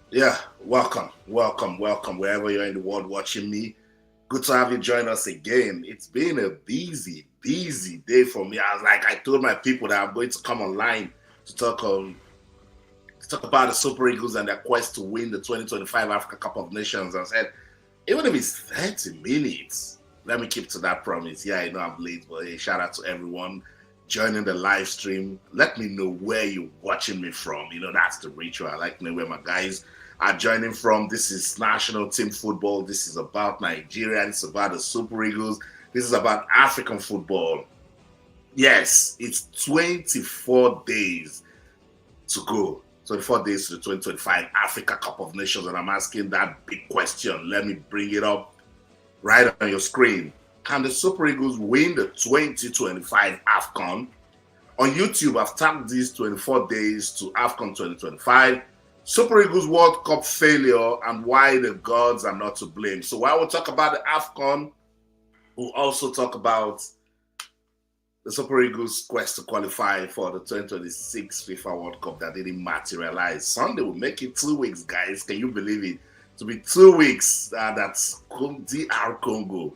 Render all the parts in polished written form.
Yeah, welcome, wherever you're in the world watching me. Good to have you join us again. It's been a busy day for me. I told my people that I'm going to come online to talk about the Super Eagles and their quest to win the 2025 Africa Cup of Nations. I said, even if it's 30 minutes, let me keep to that promise. Yeah, I know I'm late, but hey, shout out to everyone joining the live stream. Let me know where you're watching me from. That's the ritual. I like to know where my guys are joining from. This is national team football. This is about Nigeria. This is about the Super Eagles. This is about African football. Yes, it's 24 days to go. 24 days to the 2025 Africa Cup of Nations, and I'm asking that big question. Let me bring it up right on your screen. Can the Super Eagles win the 2025 Afcon? On YouTube, I've tagged these 24 days to Afcon 2025. Super Eagles World Cup failure and why the gods are not to blame. So while we'll talk about the Afcon, we'll also talk about the Super Eagles' quest to qualify for the 2026 FIFA World Cup that didn't materialize. Sunday will make it 2 weeks, guys. Can you believe it? To be 2 weeks, that's DR Congo.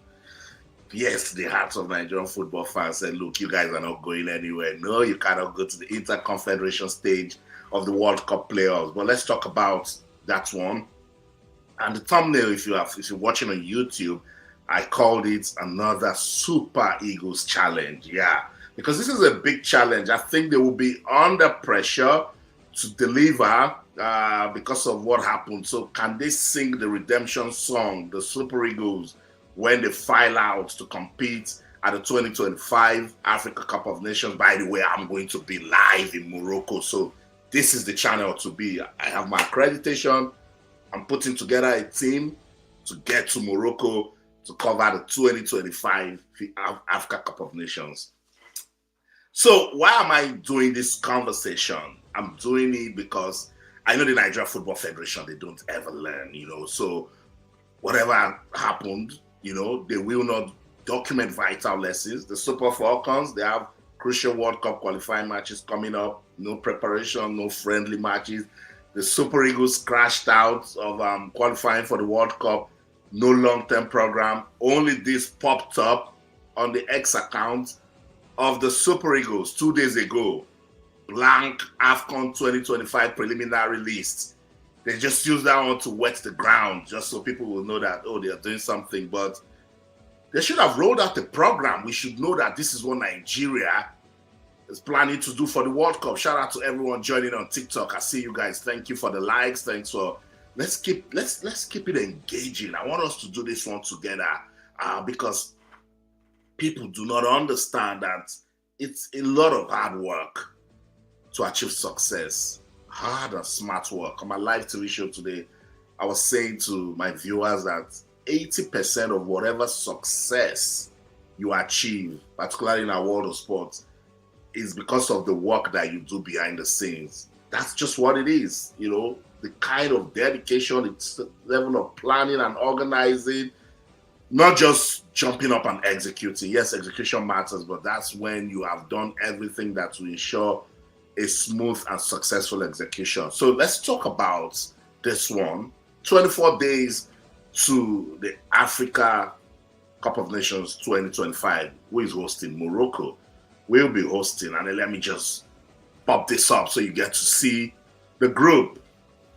Yes, the hearts of Nigerian football fans said, look, you guys are not going anywhere. No, you cannot go to the Interconfederation stage of the World Cup playoffs. But let's talk about that one. And the thumbnail, if you're watching on YouTube, I called it another Super Eagles challenge. Yeah, because this is a big challenge. I think they will be under pressure to deliver because of what happened. So can they sing the redemption song, the Super Eagles, when they file out to compete at the 2025 Africa Cup of Nations? By the way, I'm going to be live in Morocco. So this is the channel to be. I have my accreditation. I'm putting together a team to get to Morocco to cover the 2025 Africa Cup of Nations. So why am I doing this conversation? I'm doing it because I know the Nigeria Football Federation, they don't ever learn, So whatever happened, they will not document vital lessons. The Super Falcons, they have crucial World Cup qualifying matches coming up. No preparation, no friendly matches. The Super Eagles crashed out of qualifying for the World Cup. No long-term program. Only this popped up on the X account of the Super Eagles 2 days ago. Blank Afcon 2025 preliminary list. They just use that one to wet the ground, just so people will know that, oh, they are doing something. But they should have rolled out the program. We should know that this is what Nigeria is planning to do for the World Cup. Shout out to everyone joining on TikTok. I see you guys. Thank you for the likes. Thanks for let's keep it engaging. I want us to do this one together because people do not understand that it's a lot of hard work to achieve success. Hard and smart work. On my live TV show today, I was saying to my viewers that 80% of whatever success you achieve, particularly in our world of sports, is because of the work that you do behind the scenes. That's just what it is, the kind of dedication, the level of planning and organizing, not just jumping up and executing. Yes, execution matters, but that's when you have done everything that will ensure a smooth and successful execution. So let's talk about this one. 24 days to the Africa Cup of Nations 2025. Who is hosting? Morocco will be hosting. And then let me just pop this up so you get to see the group.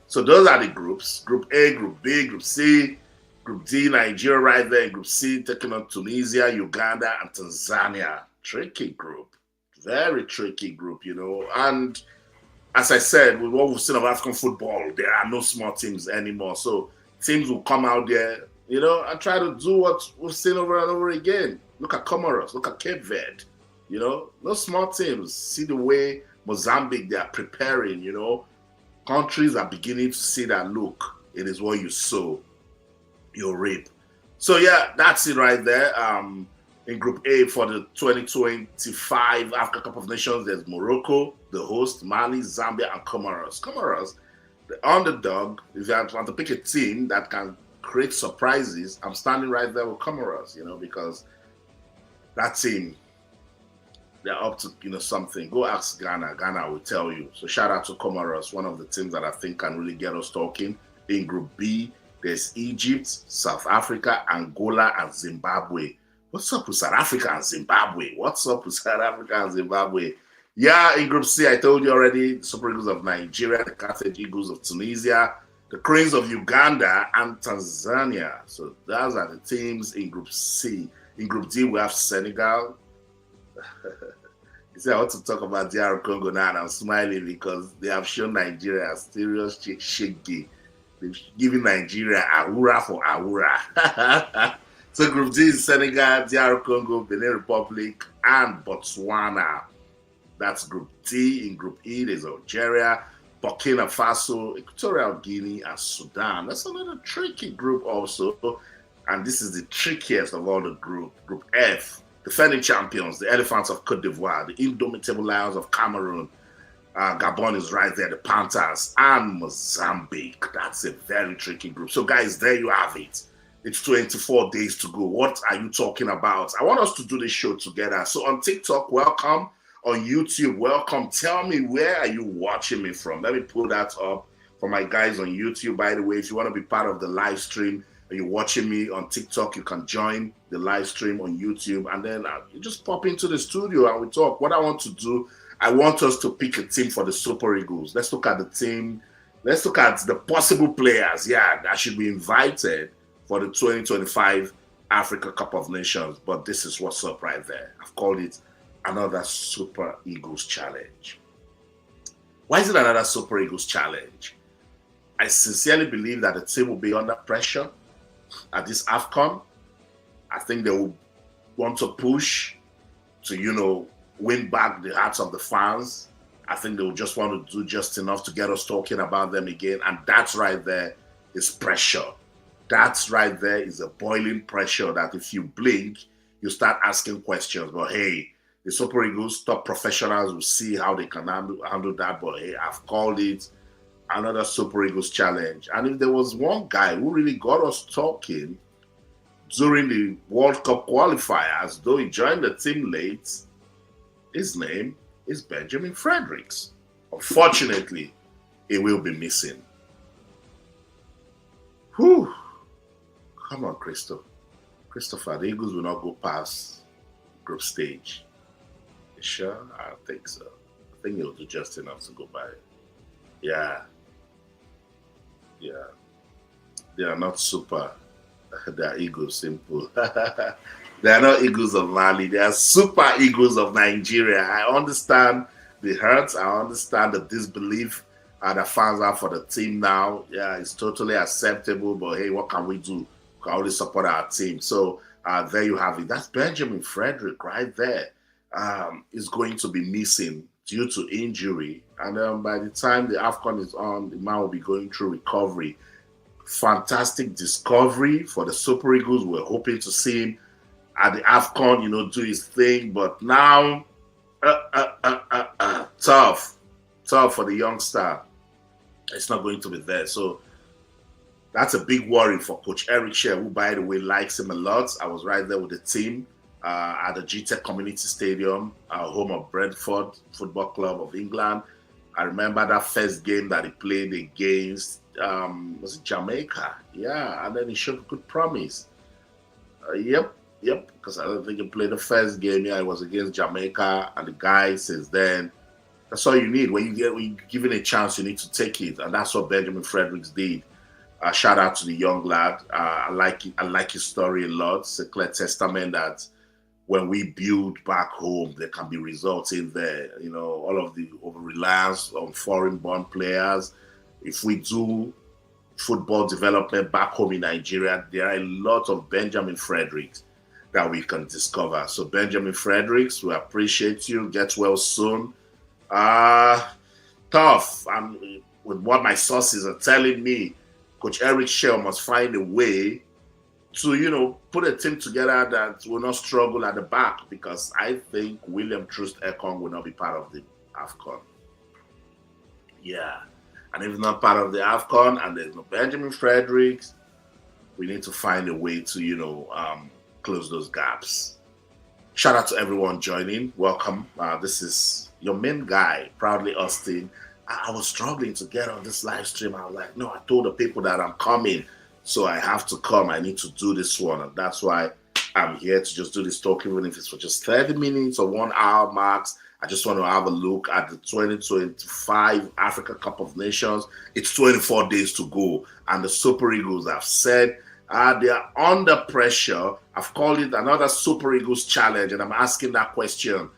So those are the groups. Group A, Group B, Group C, Group D, Nigeria right there in Group C, taking on Tunisia, Uganda, and Tanzania. Tricky group. Very tricky group, And as I said, with what we've seen of African football, there are no small teams anymore. So teams will come out there, and try to do what we've seen over and over again. Look at Comoros, look at Cape Verde. You know, no small teams. See the way Mozambique, they are preparing, you know. Countries are beginning to see that, look, it is what you sow, you reap. So, yeah, that's it right there. In Group A for the 2025 Africa Cup of Nations, there's Morocco, the host, Mali, Zambia, and Comoros. Comoros, the underdog. If you want to pick a team that can create surprises, I'm standing right there with Comoros, you know, because that team, they're up to, you know, something. Go ask Ghana. Ghana will tell you. So shout out to Comoros, one of the teams that I think can really get us talking. In Group B, there's Egypt, South Africa, Angola, and Zimbabwe. What's up with South Africa and Zimbabwe? What's up with South Africa and Zimbabwe? Yeah, in Group C, I told you already, the Super Eagles of Nigeria, the Carthage Eagles of Tunisia, the Cranes of Uganda, and Tanzania. So those are the teams in Group C. In Group D, we have Senegal. You see, I want to talk about DR Congo now, and I'm smiling because they have shown Nigeria a serious shaky. They've given Nigeria Ahura for Ahura. So Group D is Senegal, DR Congo, Benin Republic, and Botswana. That's Group D. In Group E, there's Algeria, Burkina Faso, Equatorial Guinea, and Sudan. That's another tricky group also. And this is the trickiest of all the group. Group F, defending champions, the Elephants of Cote d'Ivoire, the Indomitable Lions of Cameroon. Gabon is right there, the Panthers, and Mozambique. That's a very tricky group. So guys, there you have it. It's 24 days to go. What are you talking about? I want us to do this show together. So on TikTok, welcome. On YouTube, welcome. Tell me, where are you watching me from? Let me pull that up for my guys on YouTube. By the way, if you want to be part of the live stream and you're watching me on TikTok, you can join the live stream on YouTube, and then you just pop into the studio and we talk. What I want to do, I want us to pick a team for the Super Eagles. Let's look at the team. Let's look at the possible players, yeah, that should be invited for the 2025 Africa Cup of Nations. But this is what's up right there. I've called it another Super Eagles challenge. Why is it another Super Eagles challenge? I sincerely believe that the team will be under pressure at this Afcon. I think they will want to push to, you know, win back the hearts of the fans. I think they will just want to do just enough to get us talking about them again. And that's right there is pressure. That's right there is a boiling pressure that if you blink, you start asking questions. But hey, the Super Eagles, top professionals, will see how they can handle that. But hey, I've called it another Super Eagles challenge. And if there was one guy who really got us talking during the World Cup qualifiers, though he joined the team late, his name is Benjamin Fredericks. Unfortunately, he will be missing. Whew. Come on, Christopher, the Eagles will not go past group stage. You sure? I don't think so. I think he'll do just enough to go by. Yeah. They are not super. They are Eagles, simple. They are not Eagles of Mali. They are Super Eagles of Nigeria. I understand the hurt. I understand the disbelief that fans have for the team now. Yeah, it's totally acceptable. But hey, what can we do? We can only support our team. So there you have it. That's Benjamin Frederick right there. Is going to be missing due to injury. And by the time the Afcon is on, the man will be going through recovery. Fantastic discovery for the Super Eagles. We're hoping to see him at the Afcon, you know, do his thing. But now, tough for the youngster. It's not going to be there. So that's a big worry for Coach Eric Sher, who, by the way, likes him a lot. I was right there with the team at the GTEC Community Stadium, home of Brentford Football Club of England. I remember that first game that he played against, was it Jamaica? Yeah, and then he showed good promise. Yep, because I don't think he played the first game. Yeah, it was against Jamaica, and the guy since then, that's all you need. When you're given a chance, you need to take it, and that's what Benjamin Fredericks did. Shout out to the young lad. I like his story a lot. It's a clear testament that when we build back home, there can be results in there. You know, all of the over-reliance on foreign-born players. If we do football development back home in Nigeria, there are a lot of Benjamin Fredericks that we can discover. So Benjamin Fredericks, we appreciate you. Get well soon. Tough. And with what my sources are telling me, Coach Eric Shell must find a way to, put a team together that will not struggle at the back, because I think William Troost Ekong will not be part of the Afcon. Yeah. And if not part of the Afcon and there's no Benjamin Fredericks, we need to find a way to, close those gaps. Shout out to everyone joining. Welcome. This is your main guy, Proudly Austin. I was struggling to get on this live stream. I was like, no, I told the people that I'm coming, so I have to come. I need to do this one. And that's why I'm here to just do this talk, even if it's for just 30 minutes or 1 hour max. I just want to have a look at the 2025 Africa Cup of Nations. It's 24 days to go. And the Super Eagles have said they are under pressure. I've called it another Super Eagles challenge. And I'm asking that question.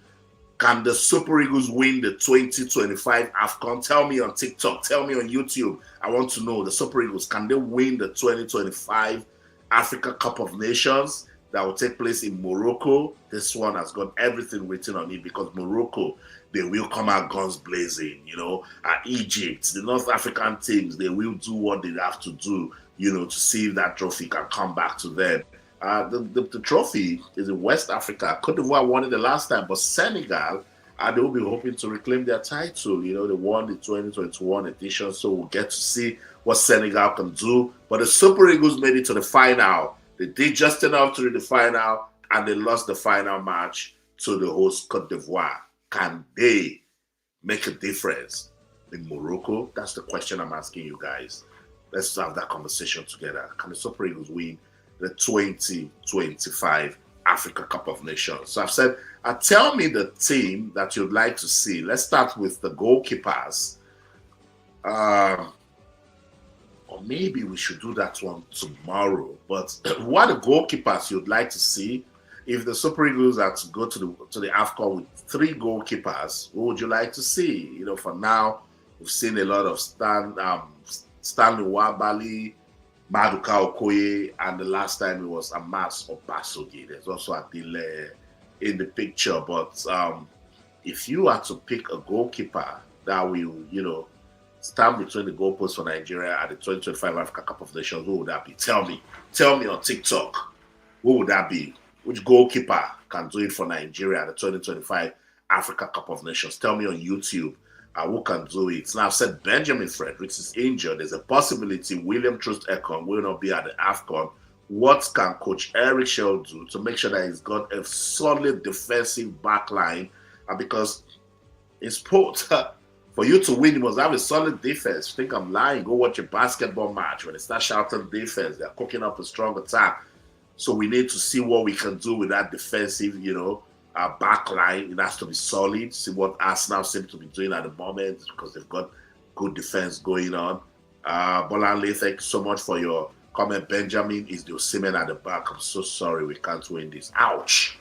Can the Super Eagles win the 2025 Afcon? Tell me on TikTok. Tell me on YouTube. I want to know, the Super Eagles, can they win the 2025 Africa Cup of Nations that will take place in Morocco? This one has got everything written on it, because Morocco, they will come out guns blazing. Egypt, the North African teams, they will do what they have to do, to see if that trophy can come back to them. The trophy is in West Africa. Cote d'Ivoire won it the last time, but Senegal, they will be hoping to reclaim their title. They won the 2021 edition, so we'll get to see what Senegal can do. But the Super Eagles made it to the final. They did just enough to reach the final, and they lost the final match to the host Cote d'Ivoire. Can they make a difference in Morocco? That's the question I'm asking you guys. Let's have that conversation together. Can the Super Eagles win the 2025 Africa Cup of Nations? So I've said, tell me the team that you'd like to see. Let's start with the goalkeepers. Or maybe we should do that one tomorrow. But what are the goalkeepers you'd like to see? If the Super Eagles are to go to the Afcon with 3 goalkeepers, what would you like to see? For now, we've seen a lot of Stanley Wabali, Maduka Okoye, and the last time it was Amas Obasogi. There's also a delay in the picture. But if you are to pick a goalkeeper that will, stand between the goalposts for Nigeria at the 2025 Africa Cup of Nations, what would that be? Tell me on TikTok. What would that be? Which goalkeeper can do it for Nigeria at the 2025 Africa Cup of Nations? Tell me on YouTube. Who can do it? Now, I've said Benjamin Fredericks is injured. There's a possibility William Troost Ekong will not be at the Afcon. What can Coach Eric Shell do to make sure that he's got a solid defensive backline? Because in sport, for you to win, you must have a solid defense. You think I'm lying? Go watch a basketball match. When they start shouting defense, they're cooking up a strong attack. So we need to see what we can do with that defensive, backline. It has to be solid. See what Arsenal seem to be doing at the moment, because they've got good defense going on. Bolanle, thank you so much for your comment. Benjamin is the Osimhen at the back. I'm so sorry we can't win this. Ouch.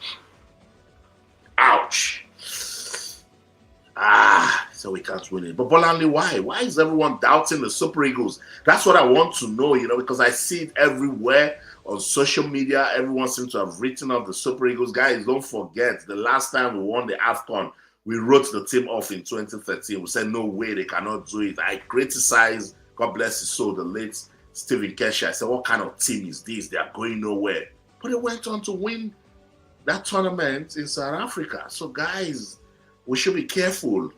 So we can't win it. But Bolanle, why? Why is everyone doubting the Super Eagles? That's what I want to know, because I see it everywhere. On social media, everyone seems to have written off the Super Eagles. Guys, don't forget, the last time we won the Afcon, we wrote the team off in 2013. We said, no way, they cannot do it. I criticized, God bless his soul, the late Stephen Kesha. I said, what kind of team is this? They are going nowhere. But they went on to win that tournament in South Africa. So, guys, we should be careful.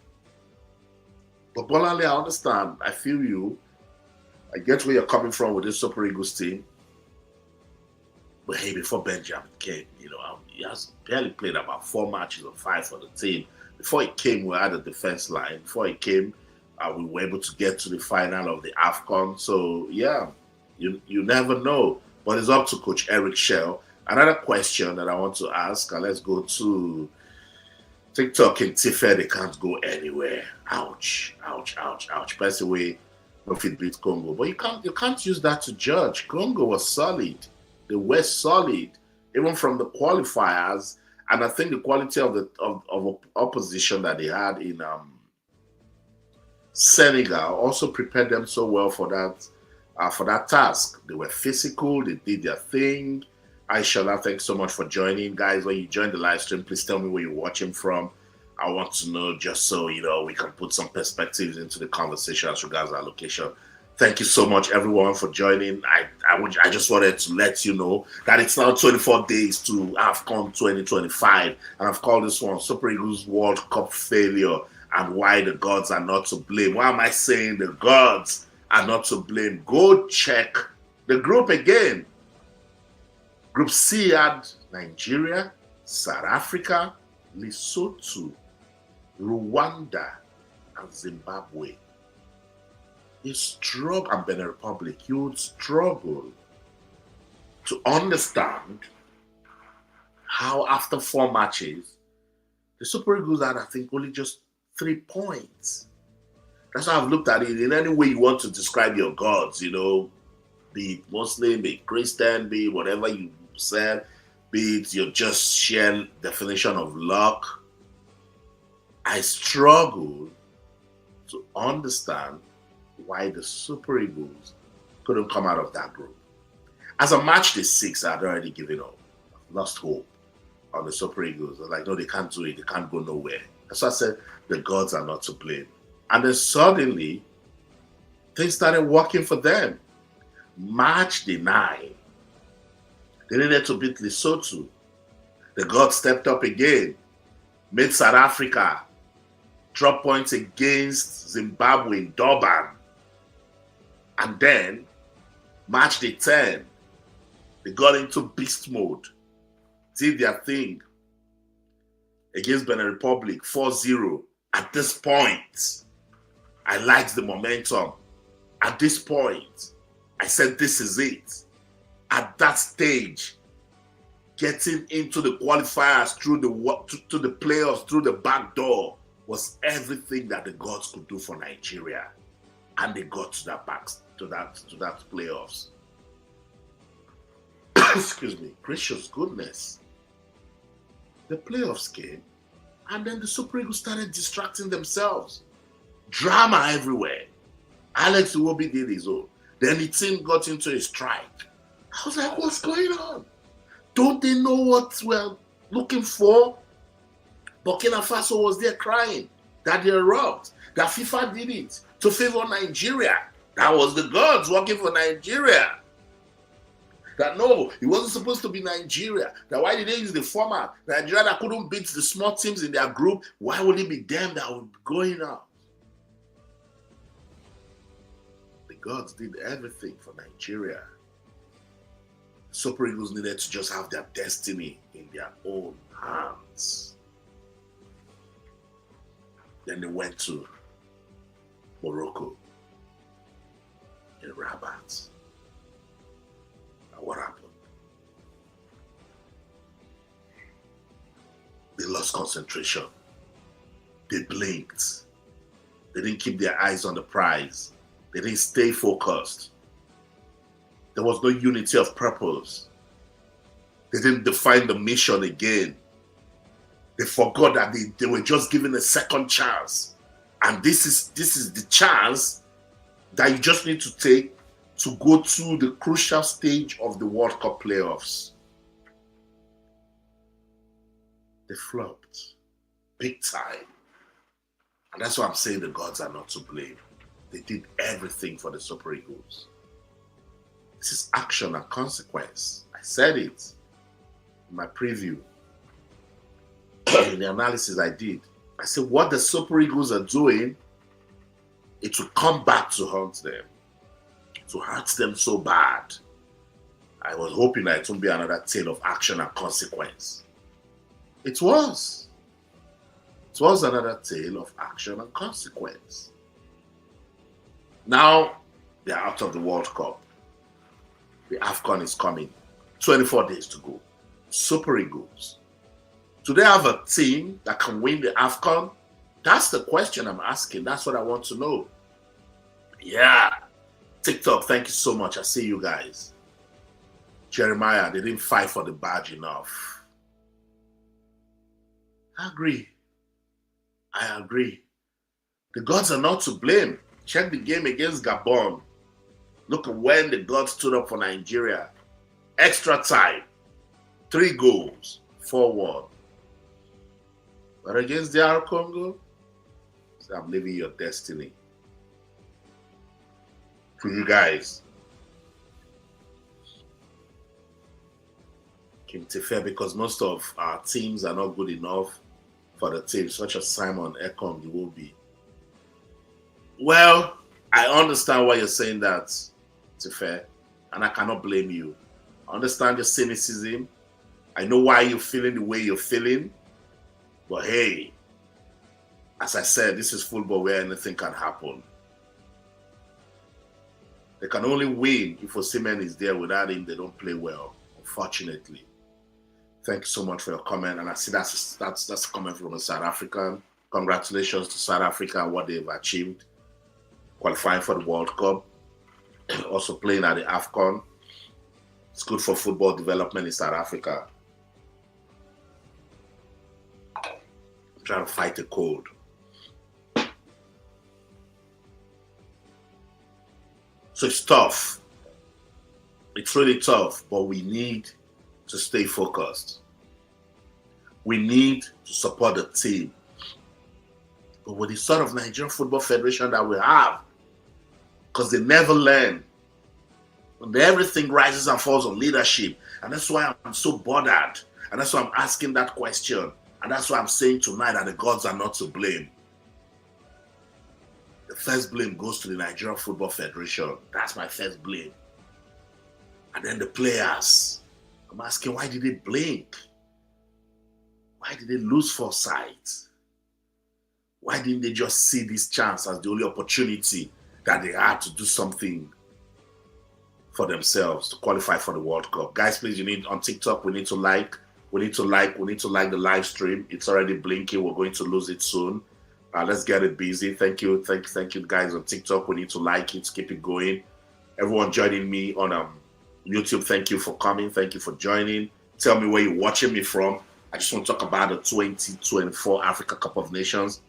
But Bolale, I understand. I feel you. I get where you're coming from with this Super Eagles team. But hey, before Benjamin came, he has barely played about 4 matches or 5 for the team. Before he came, we had a defense line. Before he came, we were able to get to the final of the Afcon. So, yeah, you never know. But it's up to Coach Eric Shell. Another question that I want to ask, and let's go to TikTok and Tifa. They can't go anywhere. Ouch. By the way, no fit beat Congo. But you can't use that to judge. Congo was solid. They were solid, even from the qualifiers, and I think the quality of the opposition that they had in Senegal also prepared them so well for that task. They were physical. They did their thing. Aishala, thanks so much for joining. Guys, when you join the live stream, please tell me where you're watching from. I want to know just so, we can put some perspectives into the conversation as regards our location. Thank you so much, everyone, for joining. I just wanted to let you know that it's now 24 days to Afcon 2025. And I've called this one Super Eagles World Cup failure and why the gods are not to blame. Why am I saying the gods are not to blame? Go check the group again. Group C had Nigeria, South Africa, Lesotho, Rwanda, and Zimbabwe. You struggle, and Benin Republic, you would struggle to understand how after 4 matches, the Super Eagles had, I think, only just 3 points. That's how I've looked at it. In any way you want to describe your gods, be it Muslim, be it Christian, be it whatever you said, be it your just sheer definition of luck. I struggle to understand why the Super Eagles couldn't come out of that group. As a match day 6, I had already given up. Lost hope on the Super Eagles. I was like, no, they can't do it. They can't go nowhere. So I said, the gods are not to blame. And then suddenly, things started working for them. Match day 9, they needed to beat Lesotho. The gods stepped up again, made South Africa drop points against Zimbabwe in Durban. And then, match day 10, they got into beast mode, did their thing against Benin Republic, 4-0. At this point, I liked the momentum. At this point, I said, this is it. At that stage, getting into the qualifiers through to the playoffs, through the back door, was everything that the gods could do for Nigeria. And they got to that playoffs. Excuse me. Gracious goodness. The playoffs came, and then the Super Eagles started distracting themselves. Drama everywhere. Alex Iwobi did his own. Then the team got into a strike. I was like, what's going on? Don't they know what we're looking for? Burkina Faso was there crying that they robbed, that FIFA did it to favor Nigeria. That was the gods working for Nigeria. That no, it wasn't supposed to be Nigeria. That why did they use the format? Nigeria that couldn't beat the small teams in their group, why would it be them that would be going out? The gods did everything for Nigeria. Super Eagles needed to just have their destiny in their own hands. Then they went to Morocco in Rabat. And what happened? They lost concentration. They blinked. They didn't keep their eyes on the prize. They didn't stay focused. There was no unity of purpose. They didn't define the mission again. They forgot that they were just given a second chance. And this is the chance that you just need to take to go to the crucial stage of the World Cup playoffs. They flopped big time. And that's why I'm saying the gods are not to blame. They did everything for the Super Eagles. This is action and consequence. I said it in my preview. In the analysis I did. I said what the Super Eagles are doing, it will come back to haunt them. To hurt them so bad. I was hoping that it wouldn't be another tale of action and consequence. It was. It was another tale of action and consequence. Now, they're out of the World Cup. The Afcon is coming. 24 days to go. Super Eagles. Do they have a team that can win the Afcon? That's the question I'm asking. That's what I want to know. Yeah. TikTok, thank you so much. I see you guys. Jeremiah, they didn't fight for the badge enough. I agree. The gods are not to blame. Check the game against Gabon. Look at when the gods stood up for Nigeria. Extra time. 3 goals, 4-1. But against DR Congo, so I'm living your destiny. To you guys. It's fair because most of our teams are not good enough for the team, such as Simon Ekong, you will be. Well, I understand why you're saying that, it's fair, and I cannot blame you. I understand your cynicism. I know why you're feeling the way you're feeling. But hey, as I said, this is football where anything can happen. They can only win if Osimhen is there. Without him, they don't play well, unfortunately. Thank you so much for your comment. And I see that's a comment from a South African. Congratulations to South Africa and what they've achieved. Qualifying for the World Cup. Also playing at the Afcon. It's good for football development in South Africa. I'm trying to fight a cold. So it's tough. It's really tough, but we need to stay focused. We need to support the team. But with the sort of Nigerian Football Federation that we have, because they never learn. And everything rises and falls on leadership. And that's why I'm so bothered. And that's why I'm asking that question. And that's why I'm saying tonight that the gods are not to blame. The first blame goes to the Nigerian Football Federation. That's my first blame. And then the players. I'm asking, why did they blink? Why did they lose foresight? Why didn't they just see this chance as the only opportunity that they had to do something for themselves to qualify for the World Cup? Guys, please, on TikTok, we need to like the live stream. It's already blinking. We're going to lose it soon. Let's get it busy. Thank you guys on TikTok. We need to like it, keep it going. Everyone joining me on YouTube, thank you for coming. Thank you for joining. Tell me where you're watching me from. I just want to talk about the 2024 Africa Cup of Nations.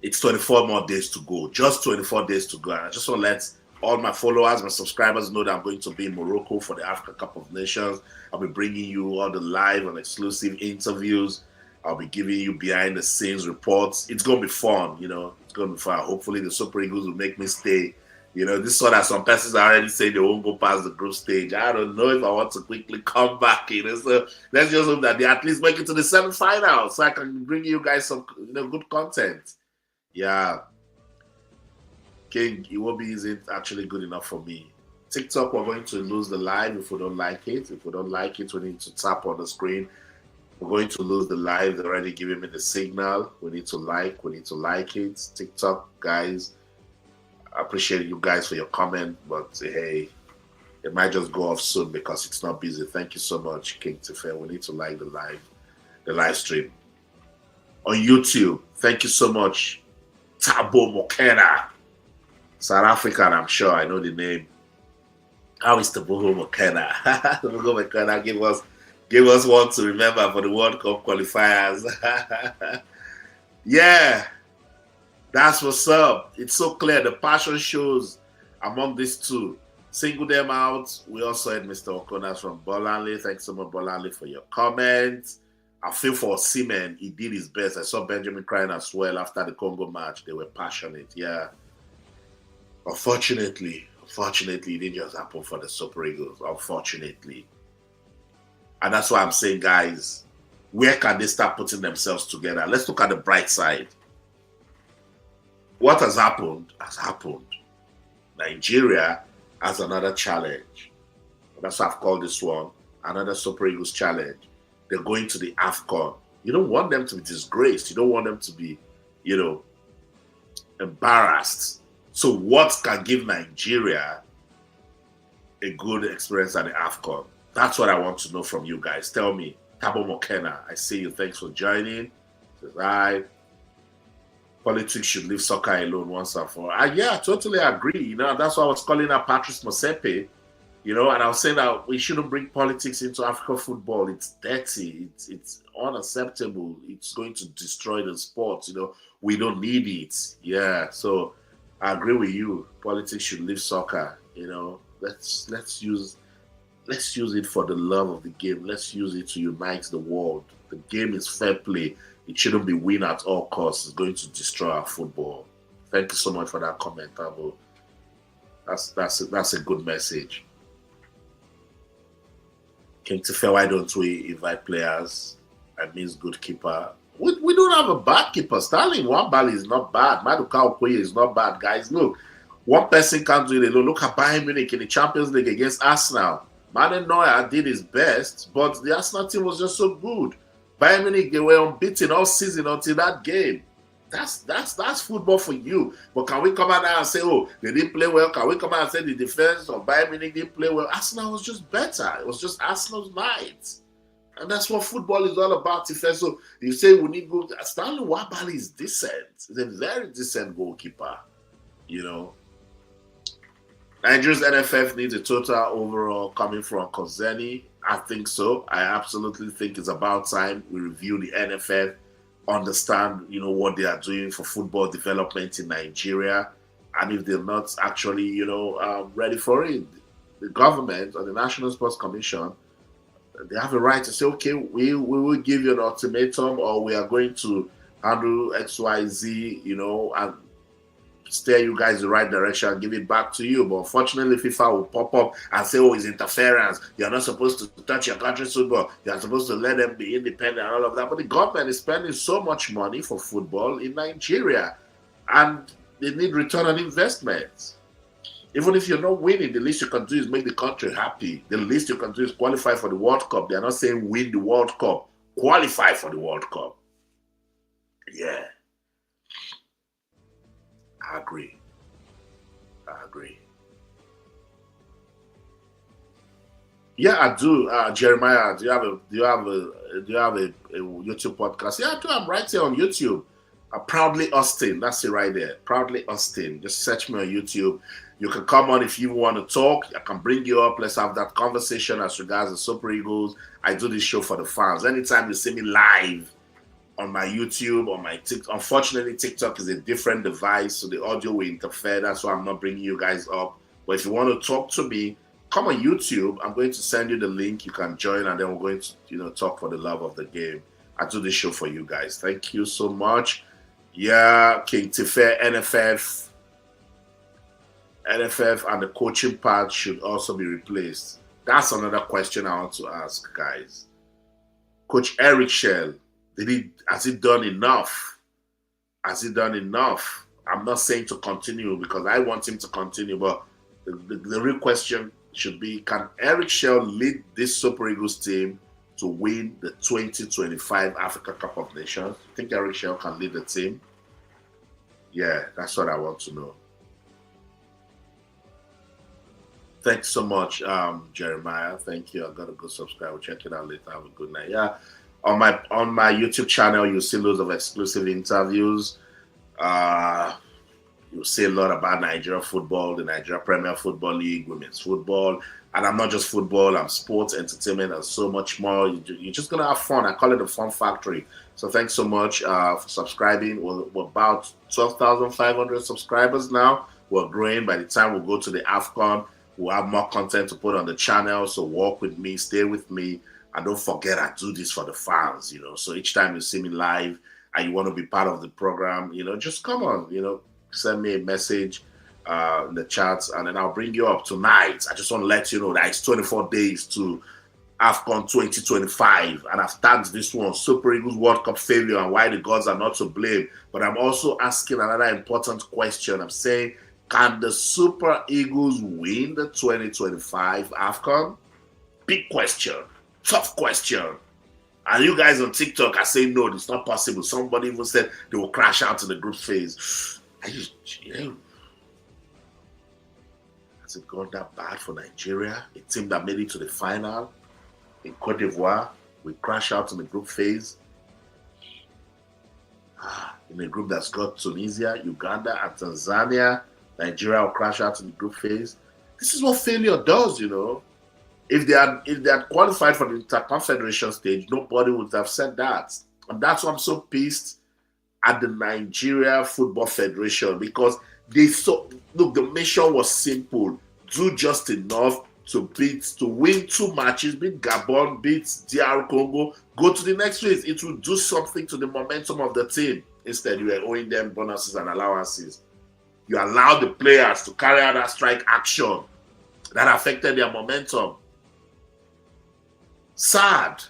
It's 24 more days to go. Just 24 days to go. And I just want to let all my followers, my subscribers know that I'm going to be in Morocco for the Africa Cup of Nations. I'll be bringing you all the live and exclusive interviews. I'll be giving you behind the scenes reports. It's going to be fun, It's going to be fun. Hopefully the Super Eagles will make me stay. This is so that some persons are already saying they won't go past the group stage. I don't know if I want to quickly come back, So let's just hope that they at least make it to the semi-finals so I can bring you guys some, good content. Yeah. King, Iwobi isn't actually good enough for me. TikTok, we're going to lose the live if we don't like it. If we don't like it, we need to tap on the screen. We're going to lose the live. They're already giving me the signal. We need to like it. TikTok, guys, I appreciate you guys for your comment, but hey, it might just go off soon because it's not busy. Thank you so much, King Tefe. We need to like the live stream. On YouTube, thank you so much, Tabo Mokena. South African, I'm sure I know the name. How is Tabo Mokena? Tabo Mokena, give us one to remember for the World Cup qualifiers. Yeah, that's what's up. It's so clear. The passion shows among these two. Single them out. We also had Mr. Okonas from Bolanle. Thanks so much, Bolanle, for your comments. I feel for Osimhen. He did his best. I saw Benjamin crying as well after the Congo match. They were passionate. Yeah. Unfortunately, it didn't just happen for the Super Eagles. Unfortunately. And that's why I'm saying, guys, where can they start putting themselves together? Let's look at the bright side. What has happened has happened. Nigeria has another challenge. That's why I've called this one another Super Eagles challenge. They're going to the Afcon. You don't want them to be disgraced. You don't want them to be, embarrassed. So what can give Nigeria a good experience at the Afcon? That's what I want to know from you guys. Tell me. Tabo Mokena, I see you. Thanks for joining. Says, hi. Politics should leave soccer alone once and for all. Yeah, I totally agree. That's why I was calling out Patrice Motsepe. And I was saying that we shouldn't bring politics into African football. It's dirty. It's unacceptable. It's going to destroy the sport. We don't need it. Yeah, so I agree with you. Politics should leave soccer. Let's use let's use it for the love of the game. Let's use it to unite the world. The game is fair play. It shouldn't be win at all costs. It's going to destroy our football. Thank you so much for that comment, Tabo. That's a good message. King Tife, why don't we invite players? I miss good keeper. We don't have a bad keeper. Stanley Nwabali is not bad. Maduka Okoye is not bad, guys. Look, one person can't do it alone. Look at Bayern Munich in the Champions League against Arsenal. Manuel Neuer did his best, but the Arsenal team was just so good. Bayern Munich, they were unbeaten all season until that game. That's football for you. But can we come out now and say, oh, they didn't play well? Can we come out and say the defense of Bayern Munich didn't play well? Arsenal was just better. It was just Arsenal's night. And that's what football is all about. So you say we need goal. Stanley Nwabali is decent. He's a very decent goalkeeper. You know. Nigeria's NFF needs a total overall coming from Kozeni. I think so. I absolutely think it's about time we review the NFF, understand, what they are doing for football development in Nigeria. And if they're not actually, ready for it, the government or the National Sports Commission, they have a right to say, okay, we will give you an ultimatum, or we are going to handle XYZ, and steer you guys the right direction and give it back to you. But unfortunately, FIFA will pop up and say, oh, it's interference. You're not supposed to touch your country's football. You're supposed to let them be independent and all of that. But the government is spending so much money for football in Nigeria, and they need return on investment. Even if you're not winning, the least you can do is make the country happy. The least you can do is qualify for the World Cup. They're not saying win the World Cup. Qualify for the World Cup. Yeah. I agree. Yeah, I do. Jeremiah, do you have a YouTube podcast? Yeah, I do. I'm right here on YouTube. Proudly Austin. That's it right there. Proudly Austin. Just search me on YouTube. You can come on if you want to talk. I can bring you up. Let's have that conversation as regards the Super Eagles. I do this show for the fans. Anytime you see me live on my YouTube, on my TikTok. Unfortunately, TikTok is a different device, so the audio will interfere. That's why I'm not bringing you guys up. But if you want to talk to me, come on YouTube. I'm going to send you the link. You can join, and then we're going to, talk for the love of the game. I do this show for you guys. Thank you so much. Yeah, King Tife, NFF and the coaching part should also be replaced. That's another question I want to ask, guys. Coach Eric Shell, has he done enough? Has he done enough? I'm not saying to continue because I want him to continue, but the real question should be, can Eric Shell lead this Super Eagles team to win the 2025 Africa Cup of Nations? I think Eric Shell can lead the team. Yeah, that's what I want to know. Thanks so much, Jeremiah. Thank you. I gotta go subscribe. We'll check it out later. Have a good night. Yeah, on my YouTube channel, you'll see loads of exclusive interviews. You'll see a lot about Nigeria football, the Nigeria Premier Football League, women's football, and I'm not just football. I'm sports, entertainment, and so much more. You're just gonna have fun. I call it a fun factory. So thanks so much for subscribing. We're about 12,500 subscribers now. We're growing. By the time we go to the Afcon, we'll have more content to put on the channel. So walk with me, stay with me, and don't forget I do this for the fans, So each time you see me live and you want to be part of the program, just come on, send me a message in the chats, and then I'll bring you up tonight. I just want to let you know that it's 24 days to Afcon 2025, and I've tagged this one Super Eagles World Cup failure and why the gods are not to blame. But I'm also asking another important question. I'm saying, can the Super Eagles win the 2025 Afcon? Big question. Tough question. And you guys on TikTok are saying, no, it's not possible. Somebody even said they will crash out in the group phase. Has it gone that bad for Nigeria? A team that made it to the final in Cote d'Ivoire will crash out in the group phase. In a group that's got Tunisia, Uganda, and Tanzania. Nigeria will crash out in the group phase. This is what failure does, If they had qualified for the Interconfederation stage, nobody would have said that. And that's why I'm so pissed at the Nigeria Football Federation, because they saw, look, the mission was simple. Do just enough to win 2 matches, beat Gabon, beat DR Congo, go to the next phase. It will do something to the momentum of the team. Instead, you are owing them bonuses and allowances. You allow the players to carry out that strike action that affected their momentum. Sad.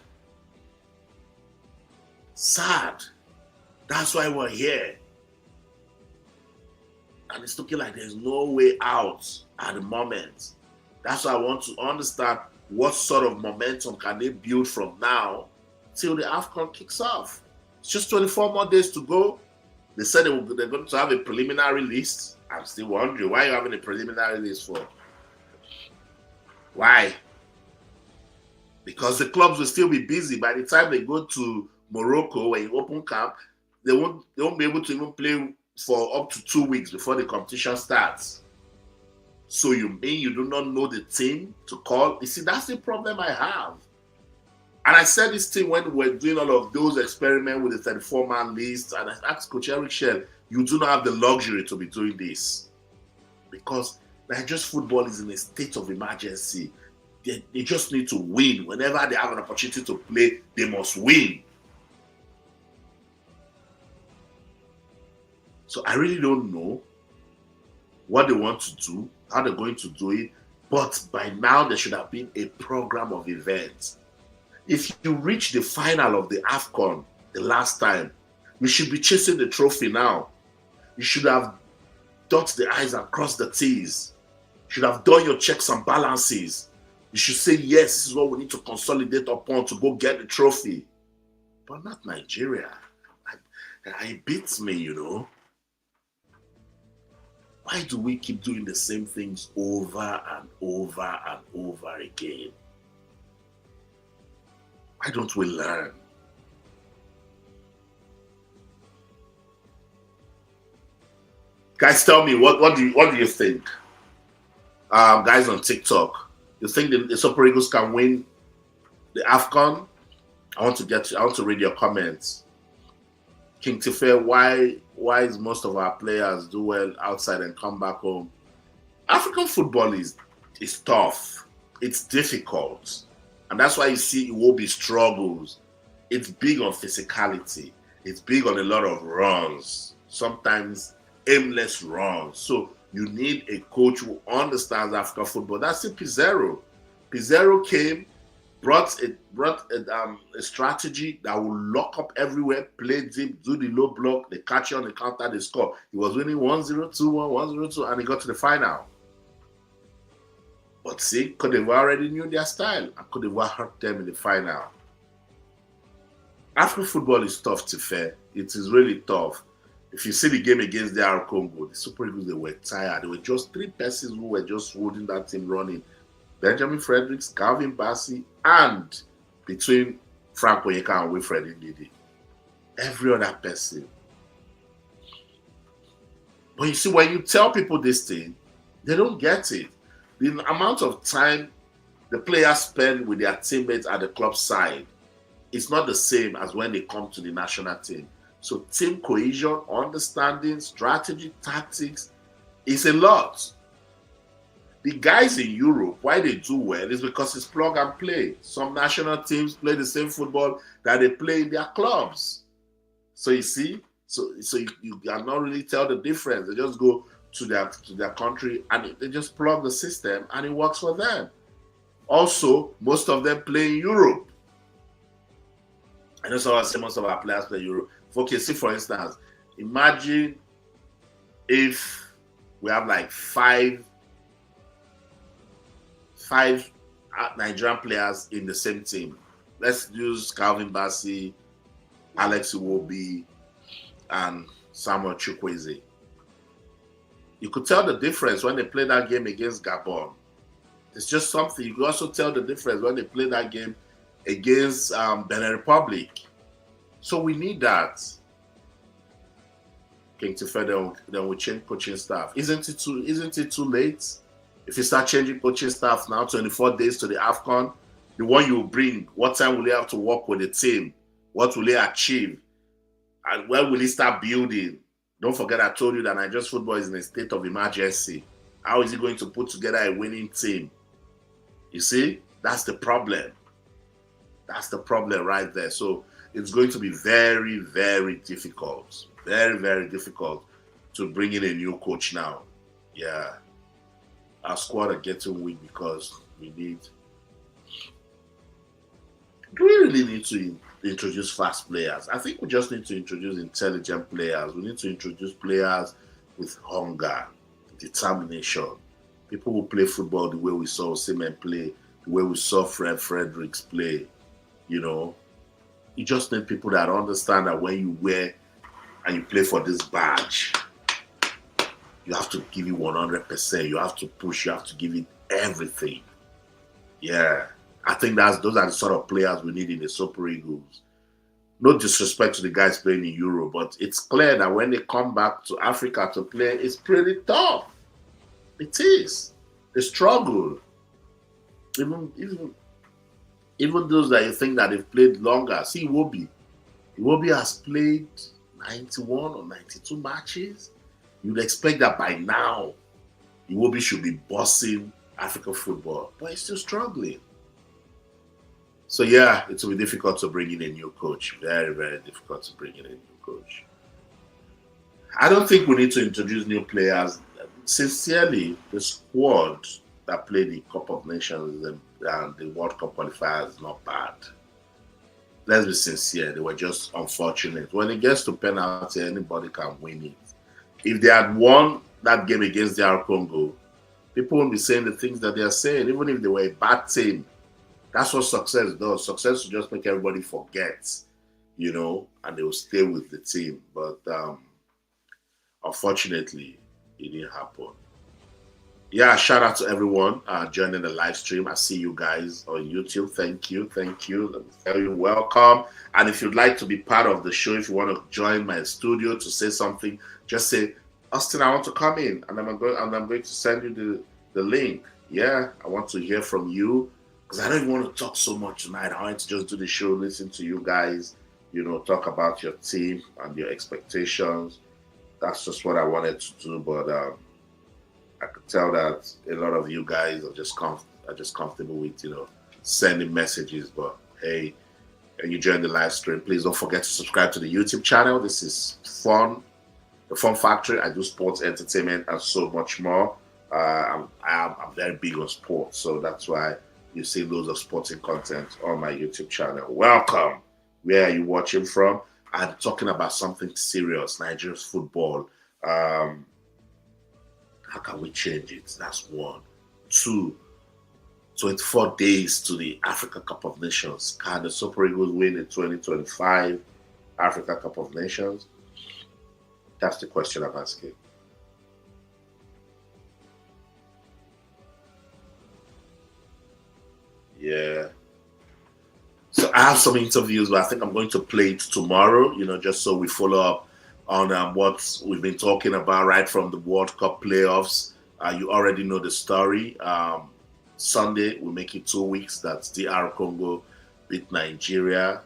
That's why we're here. And it's looking like there's no way out at the moment. That's why I want to understand what sort of momentum can they build from now till the Afcon kicks off. It's just 24 more days to go. They said they're going to have a preliminary list. I'm still wondering, why are you having a preliminary list for? Why? Because the clubs will still be busy. By the time they go to Morocco and open camp, they won't be able to even play for up to 2 weeks before the competition starts. So you mean you do not know the team to call? You see, that's the problem I have. And I said this thing when we were doing all of those experiments with the 34-man list, and I asked Coach Eric Shell, you do not have the luxury to be doing this. Because Nigeria's football is in a state of emergency. They just need to win. Whenever they have an opportunity to play, they must win. So I really don't know what they want to do, how they're going to do it. But by now, there should have been a program of events. If you reach the final of the Afcon the last time, you should be chasing the trophy now. You should have dotted the I's and crossed the T's. You should have done your checks and balances. You should say, yes, this is what we need to consolidate upon to go get the trophy. But not Nigeria. It beats me, you know. Why do we keep doing the same things over and over and over again? Why don't we learn? Guys, tell me, what do you think? Guys on TikTok, you think the Super Eagles can win the Afcon? I want to read your comments. King Tife, why is most of our players do well outside and come back home? African football is tough. It's difficult. And that's why you see Iwobi struggles. It's big on physicality. It's big on a lot of runs. Sometimes aimless runs. So you need a coach who understands African football. That's it, Pizarro. Pizarro came, brought a strategy that will lock up everywhere, play deep, do the low block, they catch you on the counter, they score. He was winning 1-0, 2-1, 1-0, 2, and he got to the final. But see, Cote d'Ivoire already knew their style, and Cote d'Ivoire hurt them in the final. African football is tough to fair. It is really tough. If you see the game against DR Congo, the Super Eagles, they were tired. There were just 3 persons who were just holding that team running. Benjamin Fredericks, Calvin Bassey, and between Frank Onyeka and Wilfred Ndidi. Every other person. But you see, when you tell people this thing, they don't get it. The amount of time the players spend with their teammates at the club side is not the same as when they come to the national team. So team cohesion, understanding, strategy, tactics is a lot. The guys in Europe, why they do well is because it's plug and play. Some national teams play the same football that they play in their clubs. So you see, so you cannot really tell the difference. They just go to their country and they just plug the system and it works for them. Also, most of them play in Europe. I know someone say most of our players play in Europe. Okay, see for instance, imagine if we have like five Nigerian players in the same team. Let's use Calvin Bassey, Alex Iwobi, and Samuel Chukwueze. You could tell the difference when they play that game against Gabon. It's just something. You could also tell the difference when they play that game against Benin Republic. So we need that. King Tife, then we change coaching staff. Isn't it too late? If you start changing coaching staff now, 24 days to the Afcon, the one you bring, what time will he have to work with the team? What will he achieve? And when will he start building? Don't forget I told you that Nigeria's football is in a state of emergency. How is he going to put together a winning team? You see, that's the problem. That's the problem right there. So it's going to be very, very difficult. Very, very difficult to bring in a new coach now. Yeah. Our squad are getting weak because we need. Do we really need to introduce fast players? I think we just need to introduce intelligent players. We need to introduce players with hunger, determination. People who play football the way we saw Osimhen play, the way we saw Fred Fredericks play. You know, you just need people that understand that when you wear and you play for this badge, you have to give it 100%. You have to push. You have to give it everything. Yeah. I think those are the sort of players we need in the Super Eagles. No disrespect to the guys playing in Europe, but it's clear that when they come back to Africa to play, it's pretty tough. It is. They struggle. Even those that you think that they've played longer. See Iwobi. Iwobi has played 91 or 92 matches. You'd expect that by now, Iwobi should be bossing African football, but he's still struggling. So yeah, it will be difficult to bring in a new coach. Very, very difficult to bring in a new coach. I don't think we need to introduce new players. Sincerely, the squad that played the Cup of Nations and the World Cup qualifiers is not bad. Let's be sincere, they were just unfortunate. When it gets to penalty, anybody can win it. If they had won that game against DR Congo, people won't be saying the things that they are saying, even if they were a bad team. That's what success does. Success will just make everybody forget, and they will stay with the team. But unfortunately, it didn't happen. Yeah, shout out to everyone joining the live stream. I see you guys on YouTube. Thank you. Let me tell you, welcome. And if you'd like to be part of the show, if you want to join my studio to say something, just say, Austin, I want to come in, and I'm going to send you the link. Yeah, I want to hear from you. Because I don't even want to talk so much tonight. I want to just do the show, listen to you guys, talk about your team and your expectations. That's just what I wanted to do. But I could tell that a lot of you guys are just comfortable with, sending messages. But hey, when you join the live stream, please don't forget to subscribe to the YouTube channel. This is fun, the Fun Factory. I do sports, entertainment, and so much more. I'm very big on sports, so that's why you see loads of sporting content on my YouTube channel. Welcome. Where are you watching from? I'm talking about something serious, Nigeria's football. How can we change it? That's one. 2, 24 days to the Africa Cup of Nations. Can the Super Eagles win the 2025 Africa Cup of Nations? That's the question I'm asking. Yeah. So I have some interviews, but I think I'm going to play it tomorrow, just so we follow up on what we've been talking about right from the World Cup playoffs. You already know the story. Sunday, we make it 2 weeks that DR Congo beat Nigeria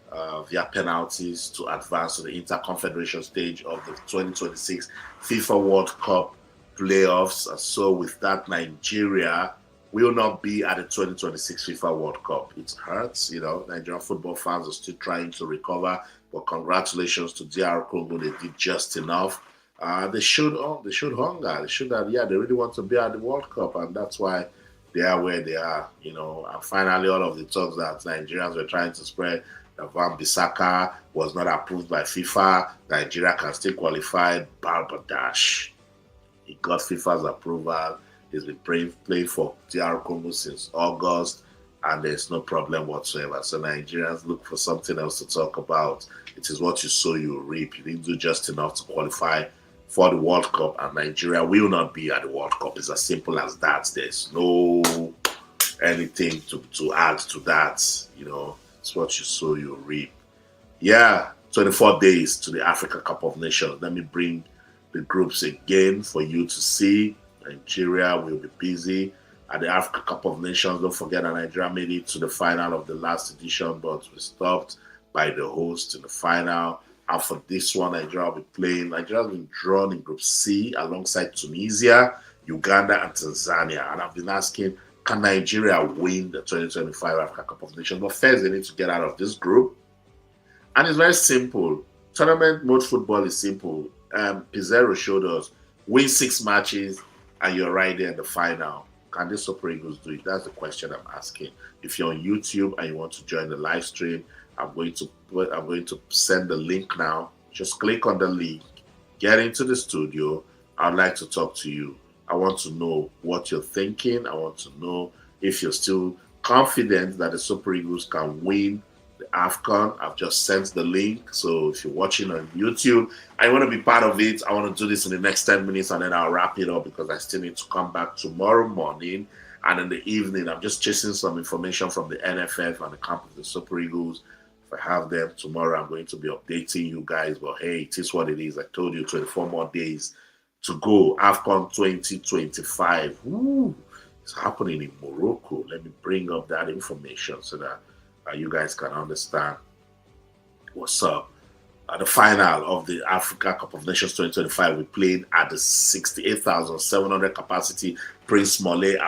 via penalties to advance to the Interconfederation stage of the 2026 FIFA World Cup playoffs. So with that, Nigeria will not be at the 2026 FIFA World Cup. It hurts, Nigerian football fans are still trying to recover, but congratulations to DR Congo. They did just enough. They showed hunger. They showed that, they really want to be at the World Cup, and that's why they are where they are, And finally, all of the talks that Nigerians were trying to spread, that Van Bissaka was not approved by FIFA, Nigeria can still qualify, Barbadash. He got FIFA's approval. He's been playing for DR Congo since August, and there's no problem whatsoever. So Nigerians look for something else to talk about. It is what you sow, you reap. You didn't do just enough to qualify for the World Cup, and Nigeria will not be at the World Cup. It's as simple as that. There's no anything to add to that. It's what you sow, you reap. Yeah, 24 days to the Africa Cup of Nations. Let me bring the groups again for you to see. Nigeria will be busy at the Africa Cup of Nations. Don't forget that Nigeria made it to the final of the last edition, but we stopped by the host in the final. And for this one, Nigeria will be playing. Nigeria has been drawn in Group C alongside Tunisia, Uganda, and Tanzania. And I've been asking, can Nigeria win the 2025 Africa Cup of Nations? But first, they need to get out of this group. And it's very simple. Tournament mode football is simple. Pizarro showed us win 6 matches and you're right there in the final. Can the Super Eagles do it? That's the question I'm asking. If you're on YouTube and you want to join the live stream, I'm going to send the link now. Just click on the link, get into the studio. I'd like to talk to you. I want to know what you're thinking. I want to know if you're still confident that the Super Eagles can win the Afcon. I've just sent the link. So if you're watching on YouTube, I want to be part of it. I want to do this in the next 10 minutes and then I'll wrap it up because I still need to come back tomorrow morning. And in the evening, I'm just chasing some information from the NFF and the camp of the Super Eagles. If I have them tomorrow, I'm going to be updating you guys. But hey, it is what it is. I told you 24 more days to go. Afcon 2025. Ooh, it's happening in Morocco. Let me bring up that information so that you guys can understand what's up. The final of the Africa Cup of Nations 2025, we played at the 68,700 capacity Prince Moulay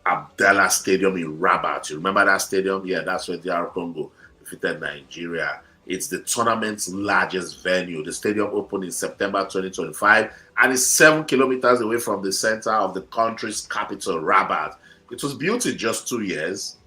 Abdallah Stadium in Rabat. You remember that stadium? Yeah, that's where DR Congo defeated Nigeria. It's the tournament's largest venue. The stadium opened in September 2025 and is 7 kilometers away from the center of the country's capital, Rabat. It was built in just 2 years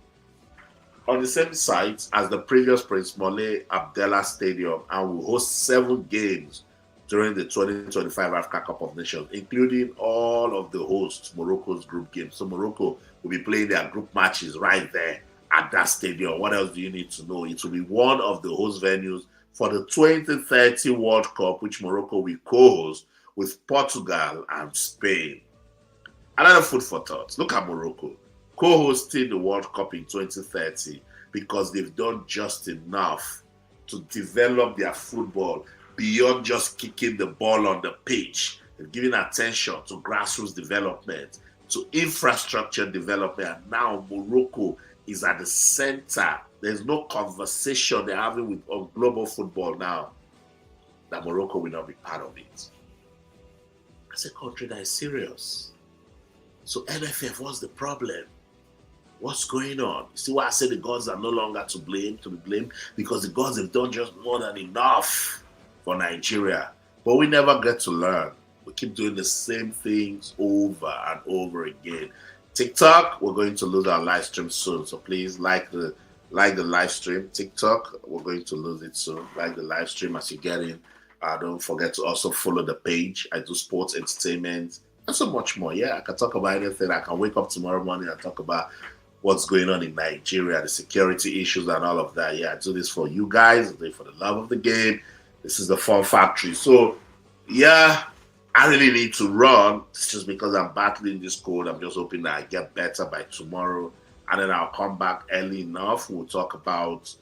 on the same site as the previous Prince Moulay Abdallah Stadium and will host 7 games during the 2025 Africa Cup of Nations, including all of the hosts, Morocco's group games. So Morocco will be playing their group matches right there at that stadium. What else do you need to know? It will be one of the host venues for the 2030 World Cup, which Morocco will co-host with Portugal and Spain. Another food for thought. Look at Morocco co-hosting the World Cup in 2030 because they've done just enough to develop their football beyond just kicking the ball on the pitch. They've given attention to grassroots development, to infrastructure development. And now Morocco is at the center. There's no conversation they're having on global football now that Morocco will not be part of it. That's a country that is serious. So NFF, what's the problem? What's going on? You see why I say the gods are no longer to be blamed? Because the gods have done just more than enough for Nigeria. But we never get to learn. We keep doing the same things over and over again. TikTok, we're going to lose our live stream soon. So please like the live stream. TikTok, we're going to lose it soon. Like the live stream as you get in. Don't forget to also follow the page. I do sports, entertainment, and so much more. Yeah, I can talk about anything. I can wake up tomorrow morning and talk about what's going on in Nigeria, the security issues and all of that. Yeah, I do this for you guys. I do it for the love of the game. This is the fun factory. So, yeah, I really need to run. It's just because I'm battling this cold. I'm just hoping that I get better by tomorrow. And then I'll come back early enough. We'll talk about,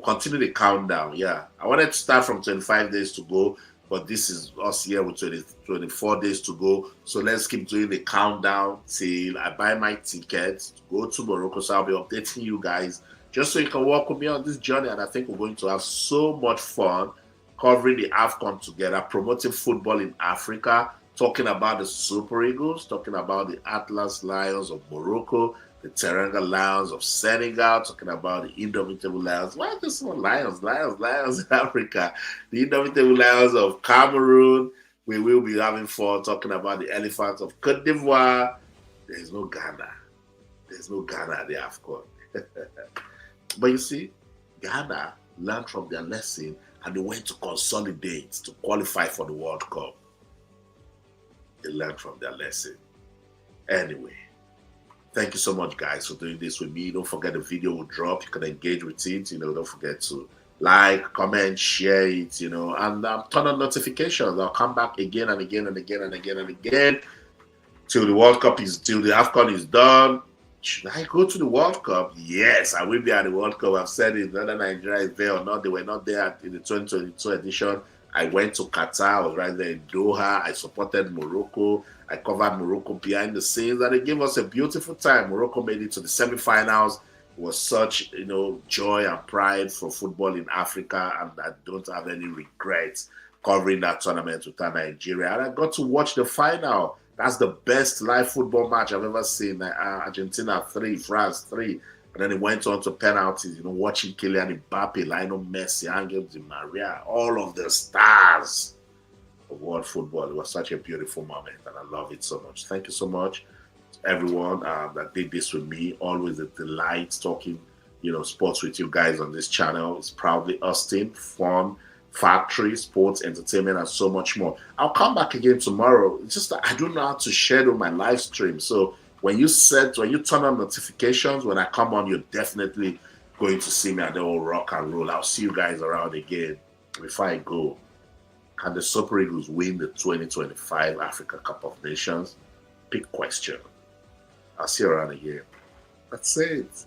continue the countdown. Yeah, I wanted to start from 25 days to go. But this is us here with 24 days to go. So let's keep doing the countdown till I buy my ticket to go to Morocco. So I'll be updating you guys just so you can walk with me on this journey. And I think we're going to have so much fun covering the Afcon together, promoting football in Africa, talking about the Super Eagles, talking about the Atlas Lions of Morocco, the Teranga Lions of Senegal, talking about the Indomitable Lions. Why are there so Lions in Africa? The Indomitable Lions of Cameroon. We will be having fun talking about the Elephants of Cote d'Ivoire. There's no Ghana. There's no Ghana at the Afcon. But you see, Ghana learned from their lesson and they went to consolidate to qualify for the World Cup. They learned from their lesson. Anyway. Thank you so much, guys, for doing this with me. Don't forget the video will drop. You can engage with it. Don't forget to like, comment, share it, and turn on notifications. I'll come back again and again and again and again and again till the Afcon is done. Should I go to the World Cup? Yes, I will be at the World Cup. I've said it, whether Nigeria is there or not. They were not there in the 2022 edition. I went to Qatar. I was right there in Doha. I supported Morocco. I covered Morocco behind the scenes, and it gave us a beautiful time. Morocco made it to the semifinals. It was such, joy and pride for football in Africa, and I don't have any regrets covering that tournament with Nigeria. And I got to watch the final. That's the best live football match I've ever seen. Argentina 3, France 3. And then it went on to penalties, watching Kylian Mbappe, Lionel Messi, Angel Di Maria, all of the stars of world football. It was such a beautiful moment, and I love it so much. Thank you so much to everyone that did this with me. Always a delight talking, sports with you guys on this channel. It's proudly Austin, fun, factory, sports, entertainment, and so much more. I'll come back again tomorrow. It's just that I don't know how to schedule my live stream. So when you turn on notifications, when I come on, you're definitely going to see me at the old rock and roll. I'll see you guys around again. Before I go, can the Super Eagles win the 2025 Africa Cup of Nations? Big question. I'll see you around again. That's it.